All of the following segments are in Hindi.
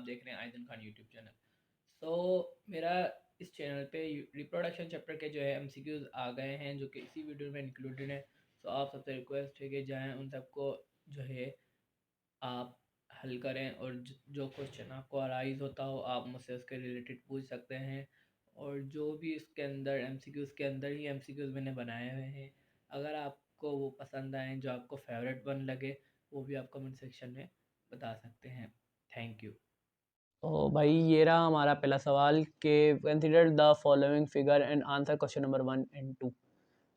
देख रहे हैं आयदन खान यूट्यूब चैनल। सो मेरा इस चैनल पे रिप्रोडक्शन चैप्टर के जो है एमसीक्यूज आ गए हैं जो कि इसी वीडियो में इंक्लूडेड है। सो आप सबसे रिक्वेस्ट है कि जाएं उन सबको जो है आप हल करें, और जो क्वेश्चन आपको अराइज होता हो आप मुझसे उसके रिलेटेड पूछ सकते हैं। और जो भी इसके अंदर एमसीक्यूज के अंदर ही एमसीक्यूज मैंने बनाए हुए हैं, अगर आपको वो पसंद आए, जो आपको फेवरेट वन लगे, वो भी आप कमेंट सेक्शन में बता सकते हैं। Thank you. तो भाई ये रहा हमारा पहला सवाल कि consider the following figure and answer question number 1 and 2।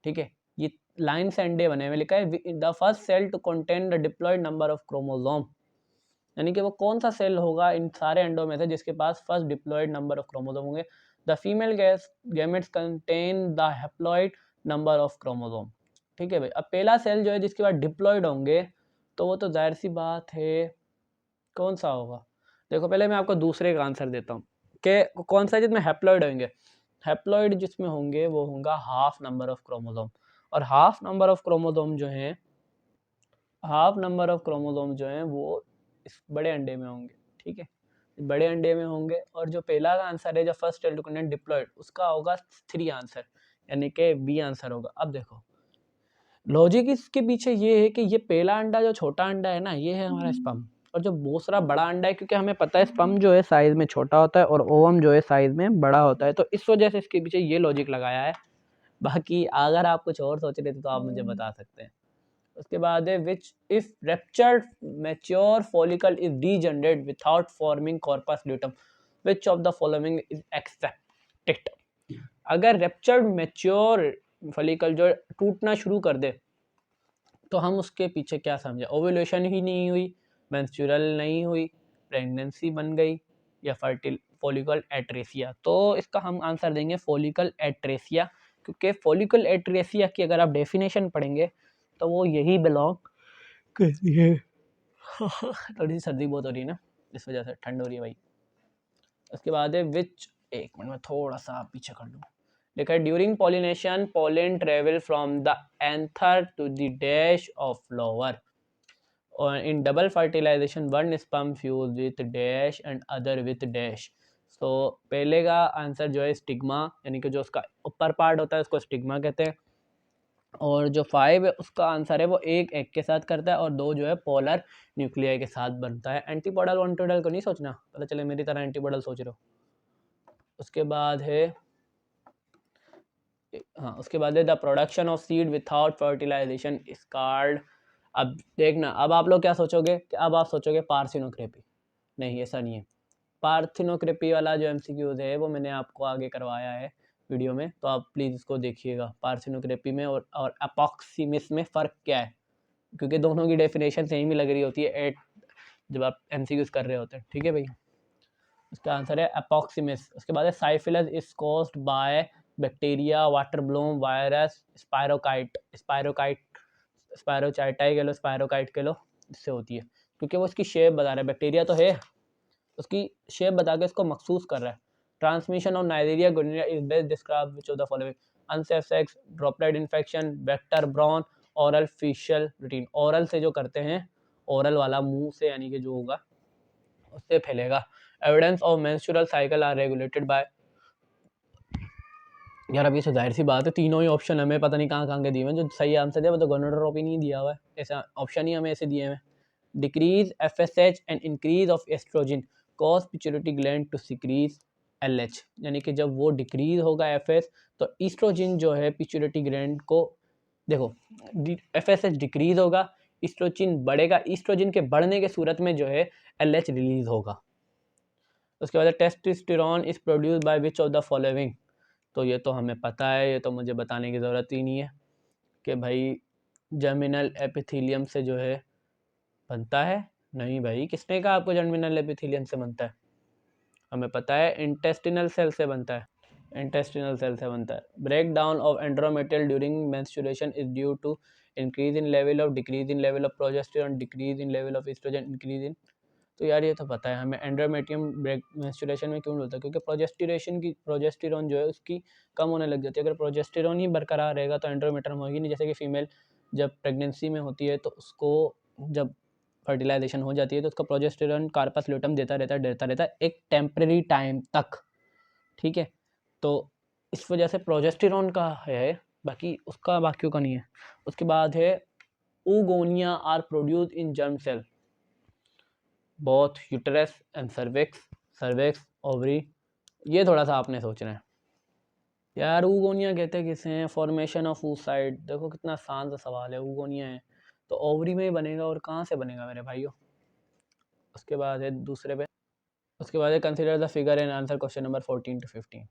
ठीक है, ये लाइन से अंडे बने हुए, लिखा है the first cell to contain the diploid number of chromosome, यानी कि वो कौन सा सेल होगा इन सारे अंडों में से जिसके पास first diploid number of chromosome होंगे। The female gametes contain the haploid number of chromosome. ठीक है भाई, अब पहला सेल जो है जिसके पास डिप्लॉयड होंगे तो वो तो जाहिर सी बात है कौन सा होगा। देखो पहले मैं आपको दूसरे का आंसर देता हूँ कि कौन सा जिसमें हैप्लॉयड होंगे। हैप्लॉयड जिसमें होंगे वो होगा हाफ नंबर ऑफ क्रोमोसोम, और हाफ नंबर ऑफ क्रोमोसोम जो हैं, हाफ नंबर ऑफ क्रोमोसोम जो हैं वो इस बड़े अंडे में होंगे। ठीक है, बड़े अंडे में होंगे, और जो पहला का आंसर है जो first cell to contain diploid, उसका होगा 3 आंसर, यानी कि बी आंसर होगा। अब देखो लॉजिक इसके पीछे ये है कि ये पहला अंडा जो छोटा अंडा है ना, ये है हमारा स्पर्म, और जो दूसरा बड़ा अंडा है, क्योंकि हमें पता है स्पर्म जो है साइज में छोटा होता है और ओवम जो है साइज में बड़ा होता है, तो इस वजह से इसके पीछे ये लॉजिक लगाया है। बाकी अगर आप कुछ और सोच रहे थे तो आप मुझे बता सकते हैं। उसके बाद है which if ruptured mature follicle is degenerate without forming corpus luteum, which of the following is accepted. अगर रेप्चर्ड मैच्योर फॉलिकल जो टूटना शुरू कर दे तो हम उसके पीछे क्या समझे, ओव्यूलेशन ही नहीं हुई, मेंस्ट्रुअल नहीं हुई, प्रेगनेंसी बन गई, या फर्टिल फॉलिकल एट्रेसिया। तो इसका हम आंसर देंगे फॉलिकल एट्रेसिया, क्योंकि फॉलिकल एट्रेसिया की अगर आप डेफिनेशन पढ़ेंगे तो वो यही बिलोंग करती है। थोड़ी सी सर्दी बहुत हो रही है ना, इस वजह से ठंड हो रही है भाई। उसके बाद है विच, एक मिनट में थोड़ा सा पीछे कर लूँ, लिखा है during pollination pollen travel from the anther to the dash of flower, और in double fertilisation one sperm fuse with dash and other with dash. तो पहले का आंसर जो है स्टिग्मा, यानी कि जो उसका ऊपर पार्ट होता है उसको स्टिग्मा कहते हैं, और जो 5 है उसका आंसर है वो एक एग के साथ करता है, और 2 जो है पोलर न्यूक्लियाई के साथ बनता है। एंटीपोडल वॉन्टोडल को नहीं सोचना, पता चले मेरी तरह एंटीपोडल सोच रहे हो। उसके बाद है, हाँ उसके बाद है the production of seed without fertilisation is called. अब देखना, अब आप लोग क्या सोचोगे कि अब आप सोचोगे पार्थिनोक्रेपी, नहीं ऐसा नहीं है। पार्थिनोक्रेपी वाला जो एमसीक्यूज है वो मैंने आपको आगे करवाया है वीडियो में, तो आप प्लीज़ इसको देखिएगा। पार्थिनोक्रेपी में और अपोक्सिमिस में फ़र्क क्या है, क्योंकि दोनों की डेफिनेशन सेम ही लग रही होती है एट जब आप एमसीक्यूज कर रहे होते हैं। ठीक है भाई, उसका आंसर है अपोक्सिमिस। उसके बाद है syphilis is caused by bacteria, water bloom virus, spirochaete, spirochaetae कह लो, स्पायरोकाइट कह लो, इससे होती है, क्योंकि वो इसकी शेप बता रहा है। बैक्टीरिया तो है, उसकी शेप बता के इसको मखसूस कर रहा है। Transmission of Neisseria gonorrhoeae is best describe which of the following, unsafe sex, droplet infection, vector borne, oral faecal route. Oral से जो करते हैं, ओरल वाला मुंह से, यानी कि जो होगा उससे फैलेगा। Evidence of menstrual cycle are regulated by, यार अभी से जाहिर सी बात है तीनों ही ऑप्शन हमें पता नहीं कहाँ कहाँ के दिए हुए हैं, जो सही आंसर दिया वो तो गोनोट्रोपी नहीं दिया हुआ है, ऐसा ऑप्शन ही हमें ऐसे दिए हैं। Decrease FSH and increase of estrogen cause pituitary gland to secrete LH, यानी कि जब वो डिक्रीज होगा एफएस तो ईस्ट्रोजन जो है पिट्यूटरी ग्लैंड को, देखो एफएसएच डिक्रीज होगा, ईस्ट्रोजन बढ़ेगा, ईस्ट्रोजन के बढ़ने के सूरत में जो है एलएच रिलीज होगा। उसके बाद testosterone is produce by which of the following, तो ये तो हमें पता है, ये तो मुझे बताने की ज़रूरत ही नहीं है कि भाई जर्मिनल एपिथेलियम से जो है बनता है। नहीं भाई, किसने कहा आपको जर्मिनल एपिथेलियम से बनता है, हमें पता है इंटेस्टिनल सेल से बनता है, इंटेस्टिनल सेल से बनता है। Break down of endometrial during menstruation is due to increase in level of, decrease in level of progesterone, decrease in level of oestrogen, increase in, तो यार ये तो पता है हमें। एंड्रोमेटियम ब्रेक मेंस्ट्रुएशन में क्यों होता है, क्योंकि प्रोजेस्टेरॉन जो है उसकी कम होने लग जाती है। अगर प्रोजेस्टेरॉन ही बरकरार रहेगा तो एंड्रोमेटियम होगी नहीं। जैसे कि फीमेल जब प्रेगनेंसी में होती है तो उसको जब फर्टिलाइजेशन हो जाती है तो उसका प्रोजेस्टेरॉन कार्पस ल्यूटम देता रहता है एक टेम्परेरी टाइम तक, ठीक है। तो इस वजह से प्रोजेस्टेरॉन का है, बाकी उसका बाकियों का नहीं है। उसके बाद है oogonia are produce in germ cell both uterus and cervix ovary. ये थोड़ा सा आपने सोचना है यार, oogonia कहते हैं किसे हैं, फॉर्मेशन ऑफ oocyte। देखो कितना आसान सा सवाल है, oogonia है तो ओवरी में ही बनेगा, और कहाँ से बनेगा मेरे भाइयों। उसके बाद है दूसरे पे, उसके बाद है consider the figure and answer question number 14 to 15।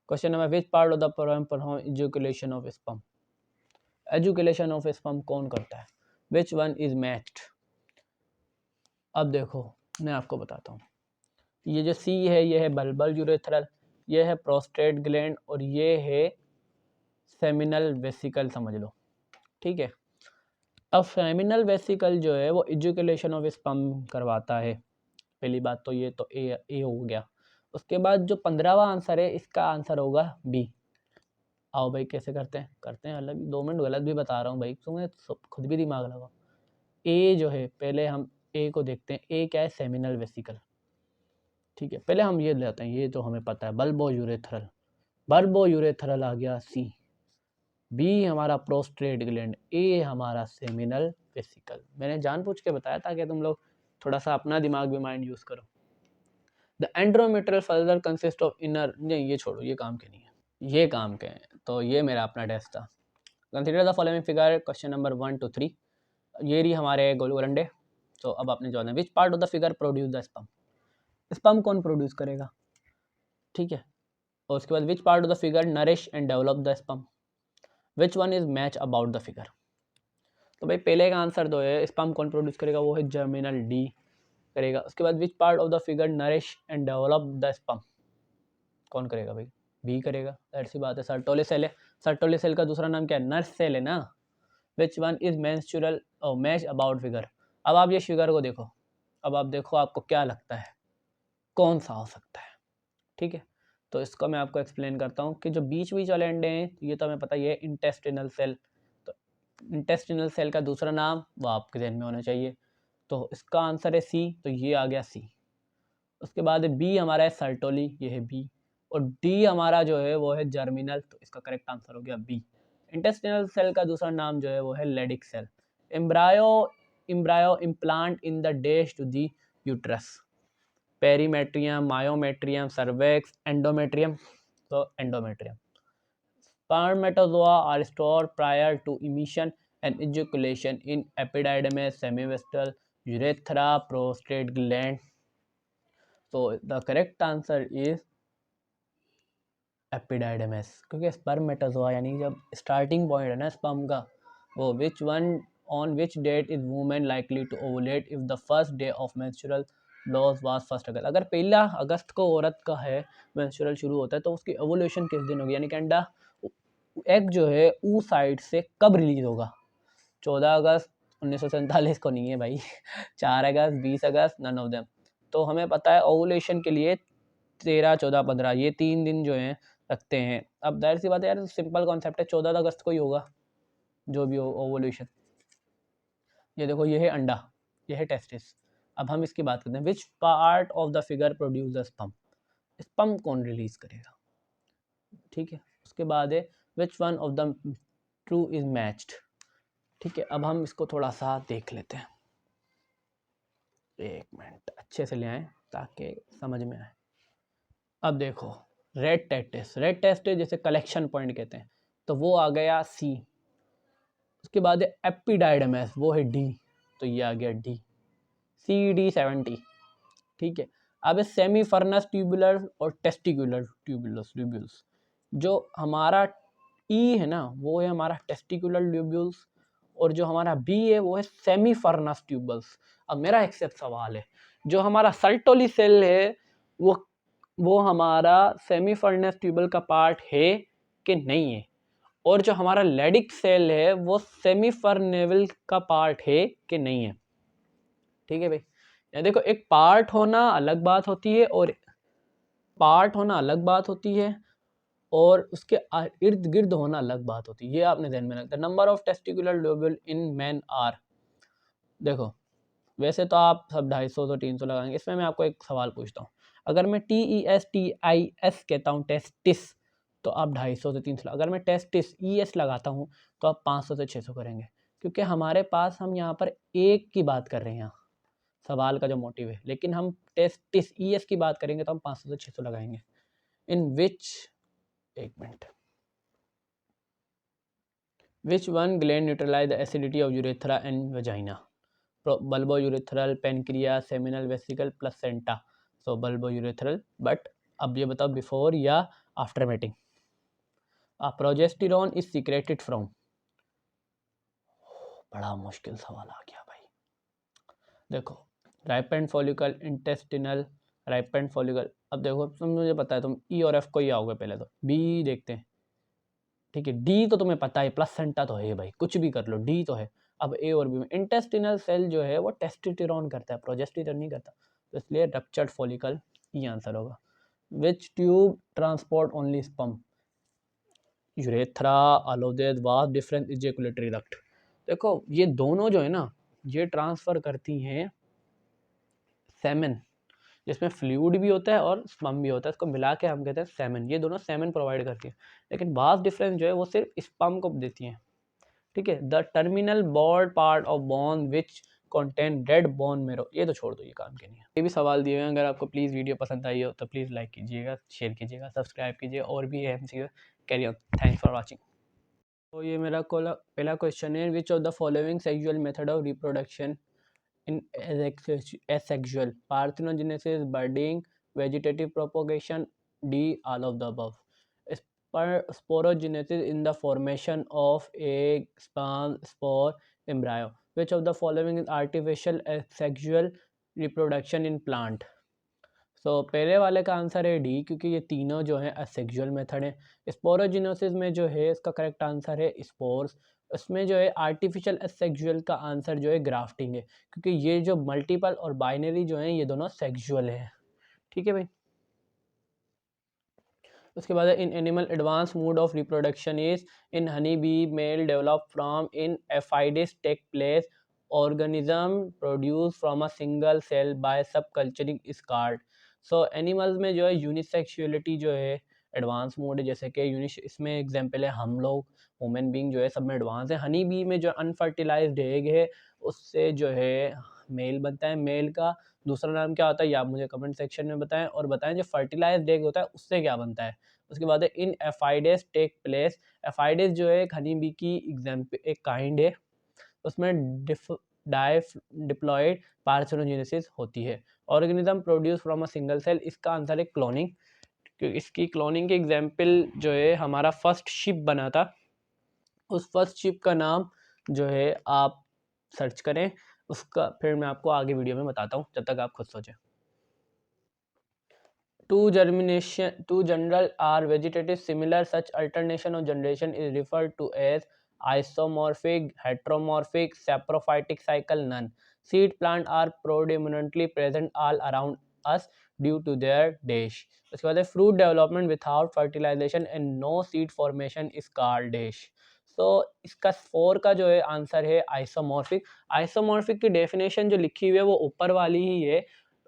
Question number which part of the program perform education of sperm. Education of sperm कौन करता है, विच वन इज मैच्ड। अब देखो मैं आपको बताता हूँ, ये जो सी है ये है बल्बल यूरेथ्रल, ये है प्रोस्टेट ग्लैंड, और ये है सेमिनल वेसिकल समझ लो, ठीक है। अब सेमिनल वेसिकल जो है वो एजुकेशन ऑफ स्पर्म करवाता है, पहली बात तो ये तो ए हो गया। उसके बाद जो 15वां आंसर है इसका आंसर होगा बी। आओ भाई कैसे करते हैं अलग, 2 मिनट गलत भी बता रहा हूँ भाई, तुम्हें खुद भी दिमाग लगाओ। ए जो है पहले हम ए को देखते हैं, ए क्या है, सेमिनल वेसिकल, ठीक है। पहले हम ये लेते हैं, ये तो हमें पता है बल्बो यूरेथ्रल आ गया सी, बी हमारा प्रोस्टेट ग्लैंड, ए हमारा सेमिनल वेसिकल। मैंने जानबूझ के बताया ताकि तुम लोग थोड़ा सा अपना दिमाग भी माइंड यूज करो। The endometrial further consist of inner, नहीं ये छोड़ो, ये काम के नहीं है, ये काम के हैं। तो ये मेरा अपना टेस्ट था। Consider the following figure question number 1 to 3। ये रही हमारे गोल गोलंडे। तो अब आपने जवाब विच part of the figure produce the sperm, sperm कौन प्रोड्यूस करेगा, ठीक है। और उसके बाद विच part of the figure nourish and develop the sperm, which one is match about the figure. तो भाई पहले का आंसर तो है स्पर्म कौन प्रोड्यूस करेगा, वो है जर्मिनल डी करेगा। उसके बाद विच part of the figure nourish and develop the sperm, कौन करेगा भाई, बी करेगा, ऐसी बात है। सर्टोली सेल है, सर्टोली सेल का दूसरा नाम क्या है, नर्स सेल है ना। Which one is menstrual match about figure. अब आप ये फिगर को देखो, अब आप देखो आपको क्या लगता है कौन सा हो सकता है, ठीक है। तो इसको मैं आपको एक्सप्लेन करता हूँ कि जो बीच वाले अंडे हैं ये तो हमें पता ही है इंटेस्टिनल सेल। तो इंटेस्टिनल सेल का दूसरा नाम वो आपके ध्यान में होना चाहिए। तो इसका आंसर है सी, तो ये आ गया सी। उसके बाद बी हमारा है सर्टोली, ये है बी। और डी हमारा जो है वो है जर्मिनल, तो इसका करेक्ट आंसर हो गया बी। इंटेस्टिनल सेल का दूसरा नाम जो है वो है Leydig cell. Embryo implant in the dash to the uterus, perimetrium, myometrium, cervix, endometrium, तो endometrium. Spermatozoa are stored prior to emission and ejaculation in epididymis, semivesical, urethra, prostate gland. So the correct answer is epididymis, क्योंकि स्पर्मेटोजोआ यानी जब स्टार्टिंग पॉइंट है ना स्पर्म का, वो which one on which date is women likely to ovulate if the first day of menstrual loss was 1 August. अगर 1 अगस्त को औरत का है मेंस्ट्रुअल शुरू होता है तो उसकी ओवुलेशन किस दिन होगी, यानी कि अंडा एग जो है ऊ साइड से कब रिलीज होगा। 14 अगस्त 1947 को नहीं है भाई 4 अगस्त, 20 अगस्त, नन ऑफ देम। तो हमें पता है ओवुलेशन के लिए 13, 14, 15 ये 3 दिन जो हैं रखते हैं। अब जाहिर सी बात है यार, सिंपल कॉन्सेप्ट है, 14 अगस्त को ही होगा जो भी हो ओवुलेशन। ये देखो ये है अंडा, ये है टेस्टिस। अब हम इसकी बात करते हैं, विच part of the figure produce the sperm, sperm कौन रिलीज करेगा, ठीक है। उसके बाद है which one of the true is matched, ठीक है। अब हम इसको थोड़ा सा देख लेते हैं, 1 मिनट अच्छे से ले आए ताकि समझ में आए। अब देखो रेड टेस्ट जैसे कलेक्शन पॉइंट कहते हैं, तो वो आ गया सी। उसके बाद है एपिडाइडमस, वो है डी, तो ये आ गया डी, CD70, ठीक है। अब सेमी फर्नस ट्यूबुलर और टेस्टिकुलर ट्यूब्यूल्स, जो हमारा ई है ना वो है हमारा टेस्टिकुलर ट्यूब्यूल्स, और जो हमारा बी है वो है सेमी फर्नस ट्यूबल्स। अब मेरा एक सवाल है, जो हमारा सर्टोली सेल है वो हमारा सेमी फर्नस ट्यूबल का पार्ट है कि नहीं है, और जो हमारा लेडिक सेल है वो सेमी फर्नेवल का पार्ट है कि नहीं है, ठीक है भाई। या देखो एक पार्ट होना अलग बात होती है और उसके इर्द गिर्द होना अलग बात होती है, ये आपने ध्यान में रखना। Number of testicular lobule in man are, देखो वैसे तो आप सब 250 तो 300 लगाएंगे। इसमें मैं आपको एक सवाल पूछता हूँ, अगर मैं TESTIS कहता हूँ टेस्टिस, तो आप 250 से 300, अगर मैं टेस्टिस ES लगाता हूँ तो आप 500 से 600 करेंगे, क्योंकि हमारे पास हम यहाँ पर एक की बात कर रहे हैं यहाँ सवाल का जो मोटिव है, लेकिन हम टेस्टिस ES की बात करेंगे तो हम 500 से 600 लगाएंगे। इन विच, एक minute, which one gland neutralise the acidity of urethra and vagina? Bulbourethral, pancreas, seminal vesicle, placenta. So bulbourethral, but अब ये बताओ बिफोर या after mating. Progesterone is secreted from, बड़ा मुश्किल सवाल आ गया भाई। देखो, ripened follicle, intestinal, ripened follicle. अब देखो तुम, मुझे पता है तुम ई और एफ को ही आओगे, पहले तो बी देखते हैं, ठीक है। डी तो तुम्हें पता है, प्लेसेंटा तो है भाई, कुछ भी कर लो, डी तो है। अब ए और बी में इंटेस्टिनल सेल जो है वो टेस्टोस्टेरोन करता है, प्रोजेस्टेरोन नहीं करता, तो इसलिए रप्चर्ड फॉलिकल ये आंसर होगा। Which tube transport only sperm? Urethra, अलोदेद, वास्ट डिफरेंस इजेकुलेटरी डक्ट। देखो ये दोनों जो है ना, ये ट्रांसफ़र करती हैं सेमेन, जिसमें फ्लूइड भी होता है और स्पर्म भी होता है, इसको मिला के हम कहते हैं सेमेन। ये दोनों सेमेन प्रोवाइड करती है, लेकिन वास्ट डिफरेंस जो है वो सिर्फ स्पर्म को देती हैं, ठीक है। The terminal broad part of bone which contain dead bone marrow, ये तो छोड़ दो, ये काम के नहीं है। ये भी सवाल दिए हुए हैं, अगर आपको प्लीज़ वीडियो पसंद आई हो तो प्लीज़ लाइक कीजिएगा, शेयर कीजिएगा, सब्सक्राइब कीजिए, और भी है MCQ। Carry on, thanks for watching. तो ये मेरा पहला क्वेश्चन है, विच of the following sexual method of reproduction in asexual? Parthenogenesis, budding, vegetative propagation, D, all of the above. Sporogenesis in the formation of egg, sperm, spore, embryo. Which of the following is artificial asexual reproduction in plant? सो पहले वाले का आंसर है डी, क्योंकि ये तीनों जो हैं असेक्सुअल मेथड हैं। स्पोरोजिनोसिस में जो है इसका करेक्ट आंसर है स्पोर्स। उसमें जो है आर्टिफिशियल असेक्सुअल का आंसर जो है ग्राफ्टिंग है, क्योंकि ये जो मल्टीपल और बाइनरी जो हैं ये दोनों सेक्सुअल हैं, ठीक है भाई। उसके बाद in animal advanced mode of reproduction is in honey bee male develop from in aphids take place organism produce from a single cell by subculturing is called. So animals में जो है यूनिसेक्सुअलिटी जो है एडवांस मोड है, जैसे कि इसमें एग्जांपल है हम लोग, वुमेन बीइंग जो है सब में एडवांस है। हनी बी में जो अनफर्टिलाइज्ड एग है उससे जो है मेल बनता है, मेल का दूसरा नाम क्या होता है ये आप मुझे कमेंट सेक्शन में बताएं, और बताएं जो फर्टिलाइज्ड एग होता है उससे क्या बनता है। उसके बाद है इन एफाइडेस टेक प्लेस। एफाइडेस जो है एक हनी बी की एग्जाम्पल, एक काइंड है, उसमें डिप्लॉयड पार्थेनोजेनेसिस होती है। Organism produce from a single cell, इसका आंसर है क्लोनिंग, क्योंकि इसकी क्लोनिंग के एग्जाम्पल जो है हमारा फर्स्ट शिप बना था, उस फर्स्ट शिप का नाम जो है आप सर्च करें उसका, फिर मैं आपको आगे वीडियो में बताता हूँ, जब तक आप खुद सोचें। Two general are vegetative similar, such alternation of generation is referred to as isomorphic, heteromorphic, saprophytic cycle, none. Seed plant are predominantly present all around us due to their dash. उसके बाद fruit development without fertilization and no seed formation is called dash. So इसका 4 का जो है आंसर है आइसोमॉर्फिक। आइसोमॉर्फिक की डेफिनेशन जो लिखी हुई है वो ऊपर वाली ही है,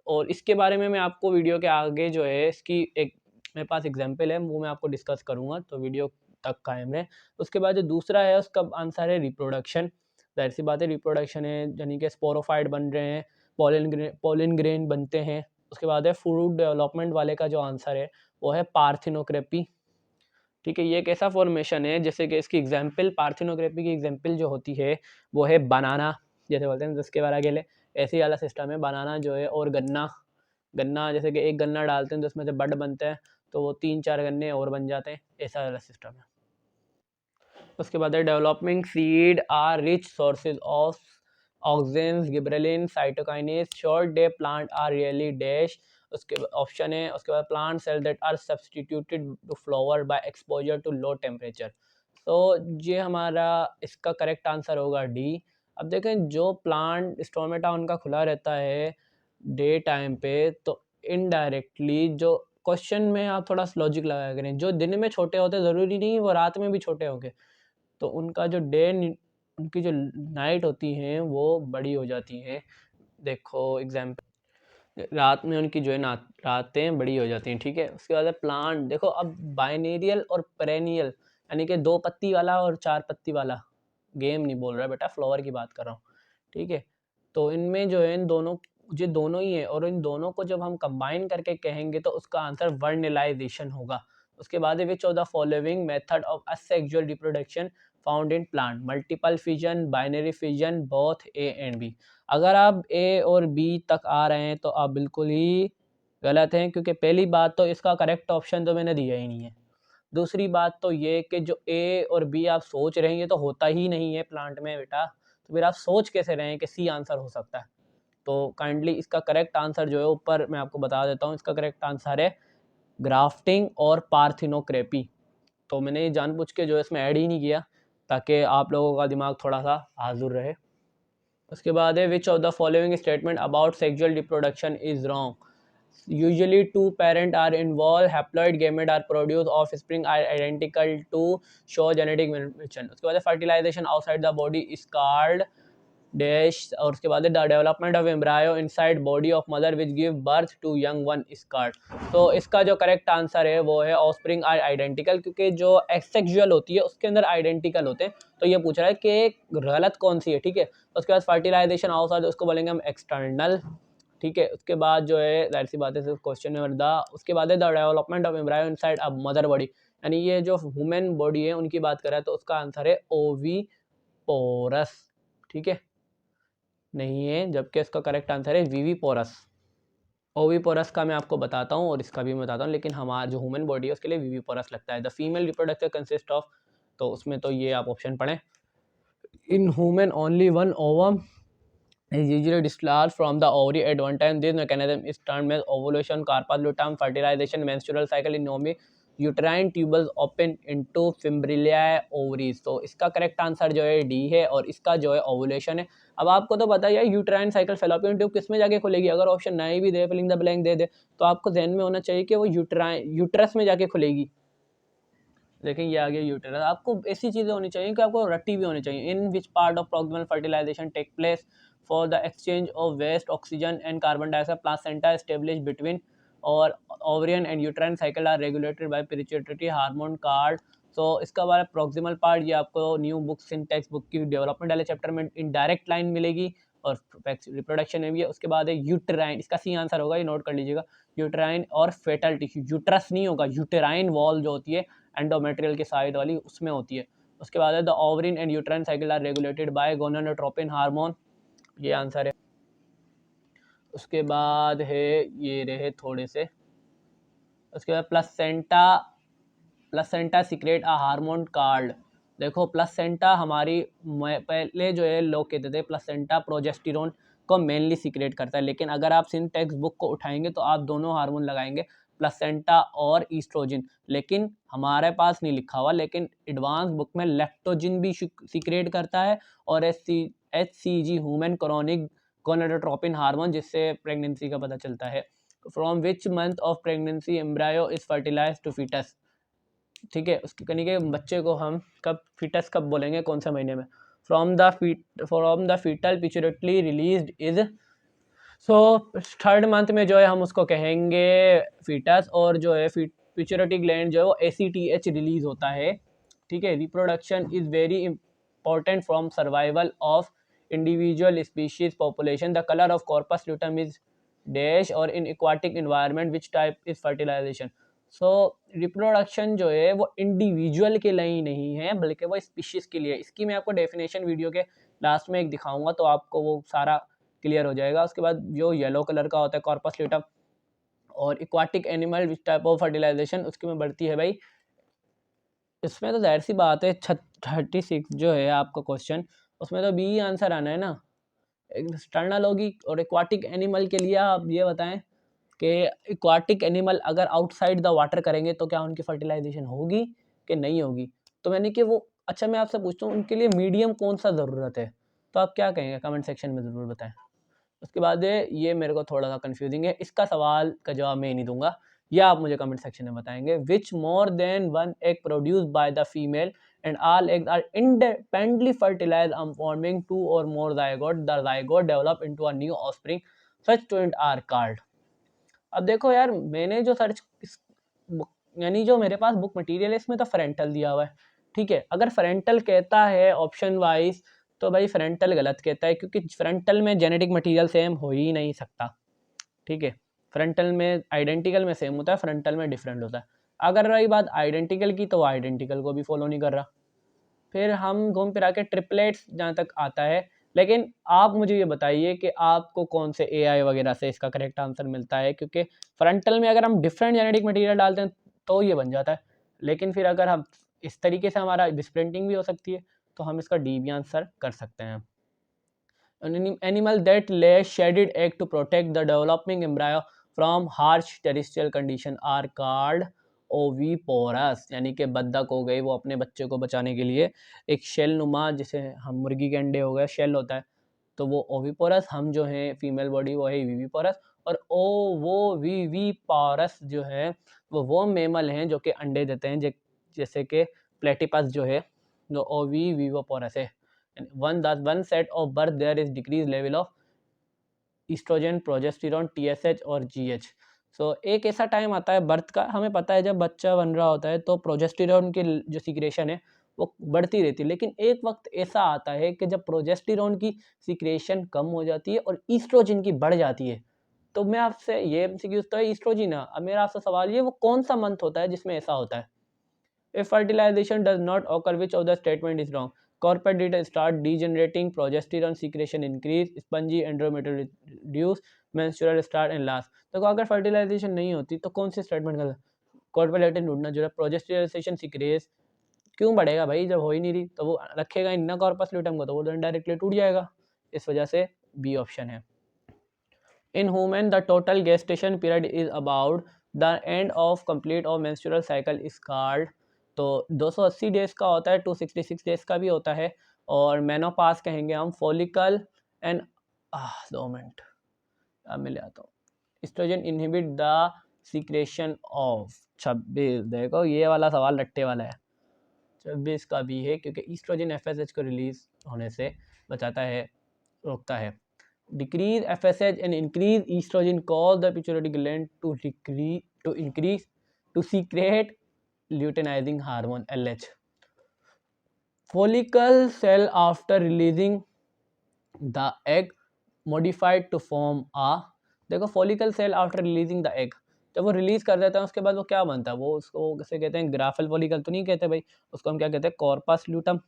और इसके बारे में मैं आपको वीडियो के आगे जो है इसकी एक मेरे पास एग्जांपल है वो मैं आपको डिस्कस करूँगा, तो वीडियो तक कायम रहे। उसके बाद जो दूसरा है उसका आंसर है रिप्रोडक्शन। जाहिर सी बात है रिप्रोडक्शन है, यानी कि स्पोरोफाइट बन रहे हैं, पोलिन ग्रेन बनते हैं। उसके बाद है फ्रूट डेवलपमेंट वाले का जो आंसर है वो है पार्थिनोक्रेपी, ठीक है। ये एक ऐसा फॉर्मेशन है जैसे कि इसकी एग्जाम्पल, पार्थिनोक्रेपी की एग्जाम्पल जो होती है वो है बनाना, जैसे बोलते हैं 10 के 12 केले, ऐसे ही वाला सिस्टम है बनाना जो है। और गन्ना, गन्ना जैसे कि एक गन्ना डालते हैं तो उसमें से बड बनता है, तो वो 3-4 गन्ने और बन जाते हैं, ऐसा वाला सिस्टम है। उसके बाद है developing seed are rich sources of auxin, gibberellin, cytokinins, short day plant are really dash. उसके ऑप्शन है, उसके बाद plant cell that are substituted to flower by exposure to low temperature. तो ये हमारा इसका करेक्ट आंसर होगा डी। अब देखें जो प्लांट स्टोमेटा उनका खुला रहता है डे टाइम पे, तो इनडायरेक्टली जो क्वेश्चन में आप थोड़ा लॉजिक लगाया करें, जो दिन में छोटे होते ज़रूरी नहीं वो रात में भी छोटे होंगे, तो उनका जो डे, उनकी जो नाइट होती हैं वो बड़ी हो जाती है देखो एग्जाम्पल, रात में उनकी जो है ना रातें बड़ी हो जाती हैं, ठीक है। उसके बाद प्लांट देखो, अब बाइनेरियल और पेरेनियल यानी कि 2 पत्ती वाला और 4 पत्ती वाला, गेम नहीं बोल रहा बेटा, फ्लावर की बात कर रहा हूँ, ठीक है। तो इनमें जो है इन दोनों, ये दोनों ही है, और इन दोनों को जब हम कंबाइन करके कहेंगे तो उसका आंसर वर्नलाइजेशन होगा। उसके बाद which of the following method of asexual reproduction found in plant, multiple fission, binary fission, both A and B. अगर आप ए और बी तक आ रहे हैं तो आप बिल्कुल ही गलत हैं, क्योंकि पहली बात तो इसका करेक्ट ऑप्शन तो मैंने दिया ही नहीं है। दूसरी बात तो ये कि जो ए और बी आप सोच रहे हैं ये तो होता ही नहीं है प्लांट में बेटा, तो फिर आप सोच कैसे रहे हैं कि सी आंसर हो सकता है। तो काइंडली इसका करेक्ट आंसर जो है ऊपर मैं आपको बता देता हूँ, इसका करेक्ट आंसर है ग्राफ्टिंग और पार्थिनोक्रेपी। तो मैंने ये जानबूझ के जो है इसमें ऐड ही नहीं किया ताकि आप लोगों का दिमाग थोड़ा सा हाजुर रहे। उसके बाद है विच of the following statement about sexual reproduction is wrong, usually two parents are involved, haploid gamete are produced, offspring are identical to show genetic variation। उसके बाद fertilization outside the body is called dash, और उसके बाद the development of embryo inside body of mother which give birth to young one is called। तो इसका जो करेक्ट आंसर है वो है offspring are identical, क्योंकि जो asexual होती है उसके अंदर identical होते हैं। तो ये पूछ रहा है कि गलत कौन सी है, ठीक है। उसके बाद fertilization outside उसको बोलेंगे हम external, ठीक है। उसके बाद जो है जाहिर सी बात है क्वेश्चन नंबर द, उसके बाद है the development of embryo inside a mother body, यानी ये जो ह्यूमन बॉडी है उनकी बात कर रहा है, तो उसका आंसर है ओवीपोरस, ठीक है, नहीं है, जबकि इसका करेक्ट आंसर है वीवीपोरस। ओवीपोरस का मैं आपको बताता हूँ और इसका भी मैं बताता हूँ, लेकिन हमारा जो ह्यूमन बॉडी है उसके लिए वीवीपोरस लगता है। द फीमेल रिप्रोडक्टर कंसिस्ट ऑफ, तो उसमें तो ये आप ऑप्शन पढ़ें, in human only one ovum is usually discharged from the ovary at one time. This mechanism is termed as ovulation, carpal luteum, fertilization, menstrual cycle in normally uterine tubules open into fimbrillae ovaries। तो इसका करेक्ट आंसर जो है डी है, और इसका जो है ओवुलेशन है। अब आपको तो पता ही है यूट्राइन साइकिल फेलोपियन ट्यूब किस में जाके खुलेगी, अगर ऑप्शन नहीं भी दे, फिलिंग द ब्लैंक दे दे, तो आपको ध्यान में होना चाहिए कि वो यूट्रस में जाके खुलेगी। देखें ये आ गया यूटेरस। आपको ऐसी चीज़ें होनी चाहिए कि आपको रट्टी भी होनी चाहिए। In which part of proximal fertilisation take place for the exchange of waste oxygen and carbon dioxide, placenta establish between और ovarian and uterine cycle are regulated by pituitary hormone card. तो इसका बारे प्रॉक्सिमल पार्ट ये आपको new books in textbook की डेवलपमेंट वाले चैप्टर में इनडायरेक्ट लाइन मिलेगी, और रिप्रोडक्शन में भी है। उसके बाद है यूटेराइन, इसका सी आंसर होगा, ये नोट कर लीजिएगा, यूटेराइन और फेटल टिश्यू, यूट्रस नहीं होगा, यूटेराइन वॉल जो होती है एंडोमेट्रियल के साइड वाली उसमें होती है। उसके बाद है the ovarian and uterine cycle are regulated by gonadotropin hormone, ये आंसर है। उसके बाद है ये रहे थोड़े से, उसके बाद placenta secret a hormone card. देखो प्लसेंटा हमारी पहले जो है लोग कहते थे प्लसेंटा प्रोजेस्टेरोन को मेनली सीक्रेट करता है, लेकिन अगर आप सिन टेक्स्ट बुक को उठाएंगे तो आप दोनों हार्मोन लगाएंगे, प्लसेंटा और ईस्ट्रोजिन, लेकिन हमारे पास नहीं लिखा हुआ, लेकिन एडवांस बुक में लैक्टोजिन भी सीक्रेट करता है, और HCG human chronic gonadotropin hormone, जिससे प्रेगनेंसी का पता चलता है। From which month of pregnancy embryo is fertilised to foetus, ठीक है। उसके कहीं के बच्चे को हम कब फीटस कब बोलेंगे, कौन से महीने में, from the foetal pituitary released is, so third month में जो है हम उसको कहेंगे फीटस, और जो है पिट्यूटरी ग्लैंड जो है वो ACTH रिलीज होता है, ठीक है। Reproduction is very important from survival of individual species population, the colour of corpus luteum is dash, और in aquatic environment which type is fertilisation. So reproduction जो है वो इंडिविजुअल के लिए नहीं है, बल्कि वो स्पीशीज़ के लिए। इसकी मैं आपको डेफिनेशन वीडियो के लास्ट में एक दिखाऊंगा, तो आपको वो सारा क्लियर हो जाएगा। उसके बाद जो येलो कलर का होता है कॉर्पस ल्यूटम, और aquatic animal which type of fertilisation उसकी में बढ़ती है भाई। इसमें तो जाहिर सी बात है 36 जो है आपका क्वेश्चन, उसमें तो बी आंसर आना है ना, एक्सटर्नल होगी। और एक्वाटिक एनिमल के लिए आप ये बताएं कि एक्वाटिक एनिमल अगर आउटसाइड द वाटर करेंगे तो क्या उनकी फर्टिलाइजेशन होगी कि नहीं होगी। तो मैंने कि वो, अच्छा मैं आपसे पूछता हूँ उनके लिए मीडियम कौन सा ज़रूरत है, तो आप क्या कहेंगे कमेंट सेक्शन में ज़रूर बताएं। उसके बाद ये मेरे को थोड़ा सा कंफ्यूजिंग है, इसका सवाल का जवाब मैं नहीं दूंगा, ये आप मुझे कमेंट सेक्शन में बताएंगे। Which more than one egg produce by the female and all eggs are independently fertilized on forming two or more zygote. The zygote develop into a new offspring. Such twins are called. अब देखो यार, मैंने जो सर्च यानी जो मेरे पास बुक मटेरियल है इसमें तो फ्रेंटल दिया हुआ है, ठीक है। अगर फ्रेंटल कहता है ऑप्शन वाइज तो भाई फ्रेंटल गलत कहता है, क्योंकि फ्रेंटल में जेनेटिक मटेरियल सेम हो ही नहीं सकता, ठीक है। फ्रंटल में आइडेंटिकल में सेम होता है, फ्रंटल में डिफरेंट होता है। अगर रही बात आइडेंटिकल की तो आइडेंटिकल को भी फॉलो नहीं कर रहा। फिर हम घूम फिरा के ट्रिपलेट्स जहाँ तक आता है, लेकिन आप मुझे ये बताइए कि आपको कौन से एआई वगैरह से इसका करेक्ट आंसर मिलता है, क्योंकि फ्रंटल में अगर हम डिफरेंट जेनेटिक मटेरियल डालते हैं तो ये बन जाता है, लेकिन फिर अगर हम इस तरीके से हमारा बिस्प्रिंटिंग भी हो सकती है तो हम इसका डी भी आंसर कर सकते हैं। An animal that lays shaded egg to protect the developing embryo from harsh terrestrial condition are called oviporous। यानी कि बत्तख हो गई, वो अपने बच्चे को बचाने के लिए एक शेल नुमा, जिसे हम मुर्गी के अंडे हो गए शेल होता है, तो वो ओविपोरस। हम जो है फीमेल बॉडी वो है विविपोरस, और वो विविपोरस जो है वो मेमल हैं जो कि अंडे देते हैं, जैसे कि प्लेटिपस जो है जो ओविविपोरस है। one set of birth there is decreased level of estrogen, progesterone, TSH और GH। सो एक ऐसा टाइम आता है बर्थ का, हमें पता है जब बच्चा बन रहा होता है तो प्रोजेस्टेरोन की जो सिक्रेशन है वो बढ़ती रहती है, लेकिन एक वक्त ऐसा आता है कि जब प्रोजेस्टेरोन की सिक्रेशन कम हो जाती है और ईस्ट्रोजन की बढ़ जाती है। तो मैं आपसे ये एमसीक्यू तो है ईस्ट्रोजन, अब मेरा आपसे सवाल ये, वो कौन सा मंथ होता है जिसमें ऐसा होता है? If fertilization does not occur, which of the statement is wrong? Corpus data start degenerating, progesterone secretion increase, spongy endometrium reduce, menstrual start and last। तो अगर फर्टिलाइजेशन नहीं होती तो कौन सी स्टेटमेंट गलत? कॉर्पोलेटिन ढूंढना जो है, प्रोजेस्टेशन सिक्रेस क्यों बढ़ेगा भाई, जब हो ही नहीं रही तो वो रखेगा ही ना कॉर्पस ल्यूटम को, तो वो डायरेक्टली टूट जाएगा। इस वजह से बी ऑप्शन है। In women, the total gestation period is about the end of complete of menstrual cycle is called। तो 280 डेज का होता है, 266 डेज का भी होता है, और मेनोपास कहेंगे हम। फॉलिकल एंड 2 मिनट अब मैं ले आता हूँ। Estrogen inhibit the secretion of 26। देखो ये वाला सवाल रट्टे वाला है, 26 का भी है, क्योंकि एस्ट्रोजन एफएसएच को रिलीज होने से बचाता है, रोकता है। Decrease FSH and increase estrogen cause the pituitary gland to increase to secrete luteinizing hormone LH। Follicle cell after releasing the egg modified to form a। देखो follicle cell after releasing the egg, जब वो रिलीज कर देता है उसके बाद वो क्या बनता है, वो उसको कैसे कहते हैं, ग्राफल फॉलिकल तो नहीं कहते भाई, उसको हम क्या कहते हैं, कॉर्पस ल्यूटम।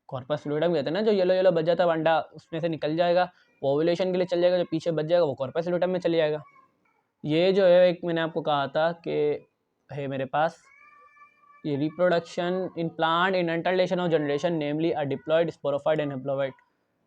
कॉर्पस ल्यूटम कहते हैं ना, जो येलो येलो बच जाता है अंडा उसमें से निकल जाएगा, वो ओव्यूलेशन के लिए चल जाएगा, जो पीछे बच जाएगा वो कॉर्पस ल्यूटम में चले जाएगा। ये जो है एक मैंने आपको कहा था कि है मेरे पास ये reproduction in plant in alternation of generation namely a diploid sporophyte and haplophyte.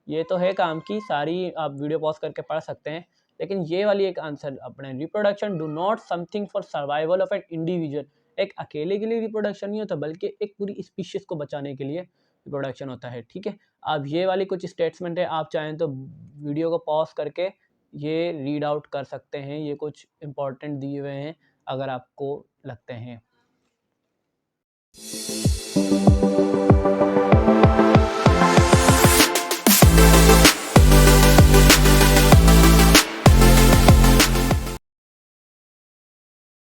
ये तो है काम की, सारी आप वीडियो पॉज करके पढ़ सकते हैं, लेकिन ये वाली एक आंसर अपने, reproduction do not something for survival of an individual. एक अकेले के लिए रिप्रोडक्शन नहीं होता, बल्कि एक पूरी स्पीशीज को बचाने के लिए रिप्रोडक्शन होता है, ठीक है। अब ये वाली कुछ स्टेटमेंट है, आप चाहें तो वीडियो को पॉज करके ये रीड आउट कर सकते हैं, ये कुछ इंपॉर्टेंट दिए हुए हैं अगर आपको लगते हैं।